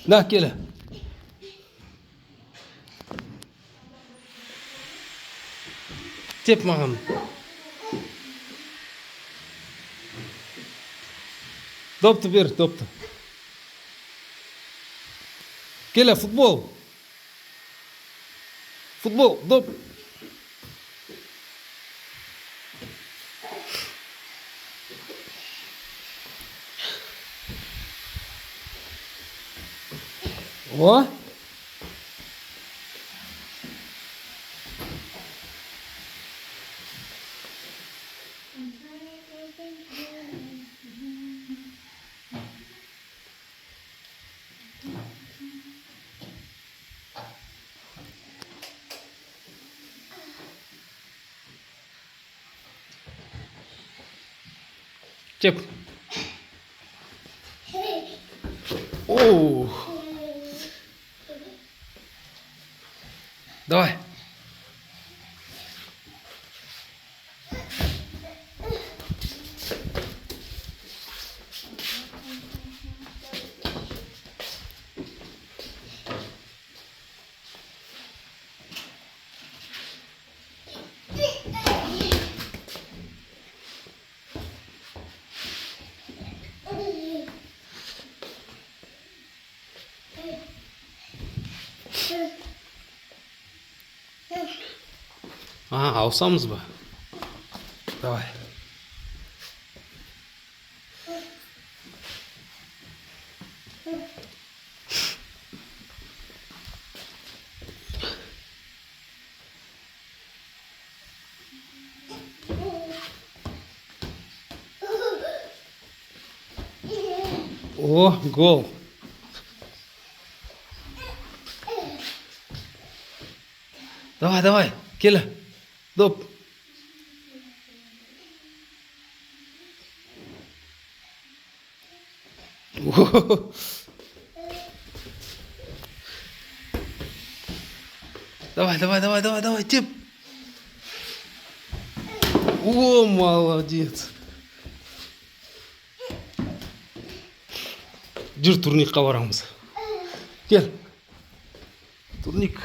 Да, келе. Теп маған. Допты бер, допты. Келе, футбол. Футбол, доп. О. Теп. О. Давай. Ага, ауысамыз ба? Давай. О, гол. Давай, давай, келе. Доп. О. Давай, давай, давай, давай, давай, теп. О, молодец. Жүр, турникқа барамыз. Кел. Турник.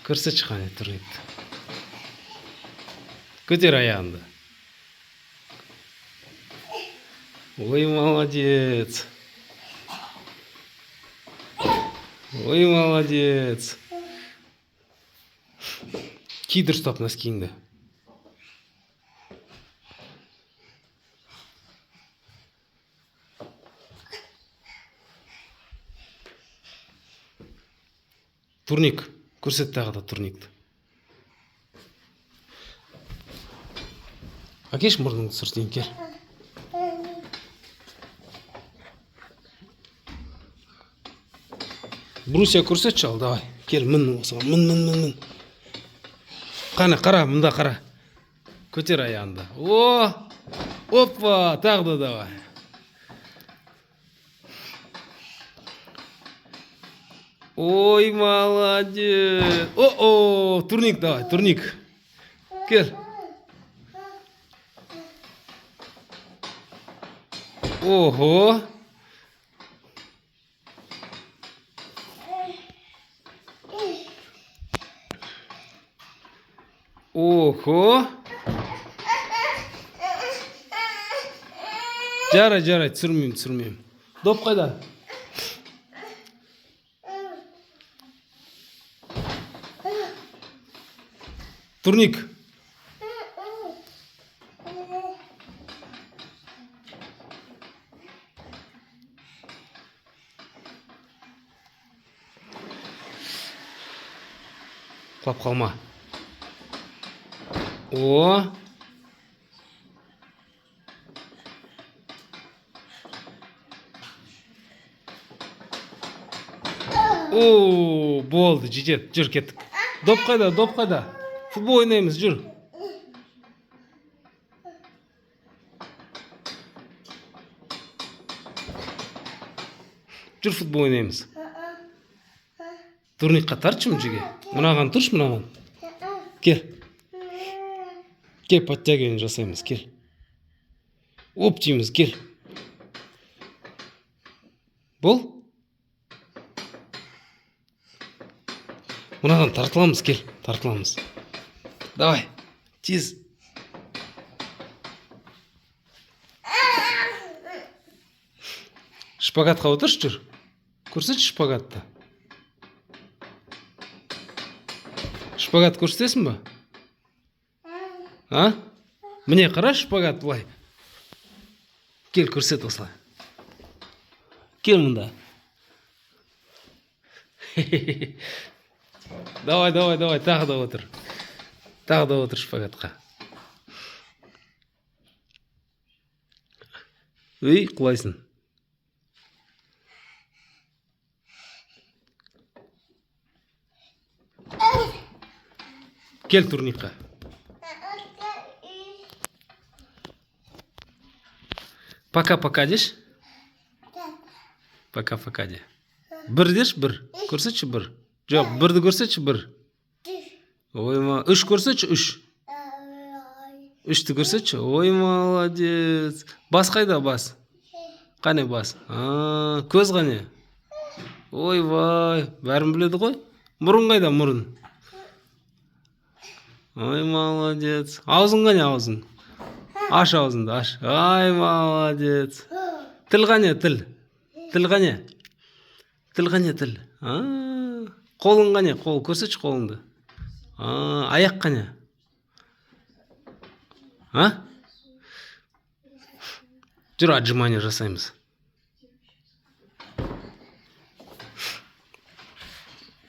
Көрсетші қане турникті. Көтер аяғыңды. Ой, молодец. Ой, молодец. Ки дұрыстап носкиіңді. Турник. Көрсет тағы да турникті. Әкеш мұрныңды сүртейін, кел. Брусия көрсетші ал, давай. Кел, мін осыған, мін. Қана, қара, мұнда қара. Көтер аяғында. О, опа, тағы да давай. Ой, молодец. О, турник давай, турник. Кел. Ого. Ого. Жарай, түсірмеймін. Доп қайда? Турник. Құлап қалма. О. О, болды, жетеді. Жүр, кеттік. Доп қайда? Футбол ойнаймыз, жүр. Жүр, футбол ойнаймыз. Турникқа тартшы мүжеге. Мынаған тұрш, мынаған. Кел. Кел, подтягивание жасаймыз, кел. Оп дейміз, кел. Бол. Мынадан тартыламыз, кел, тартыламыз. Давай, тез. Шпагатқа отыршы, жүр. Көрсетші шпагатты. Шпагат көрсетесің ба? А? Міне қара шпагат былай. Кел, көрсет осылай. Кел мұнда. Давай, давай, давай, тағы да отыр. Тағы да отыр шпагатқа. Үй, құлайсың. Кел турникқа. Пока-пока деш? Пока-пока де. Бір деш, бір. Көрсетші бір. Жоқ, бірді көрсетші бір. Ойма, үш көрсетші, үш. Үшті көрсетші. Ой, молодец. Бас қайда, бас? Қане бас? Көз қане? Ой, вай. Бәрін біледі ғой? Мұрын қайда, мұрын? Ой, молодец. Аузың қане, аузың? Аш аузыңды, аш. Ай, молодец. Тіл қане, тіл? Тіл қане? Тіл қане, тіл? Қолың қане, қол, көрсетші қолыңды. Аяқ қане? Жүр, отжимание жасаймыз.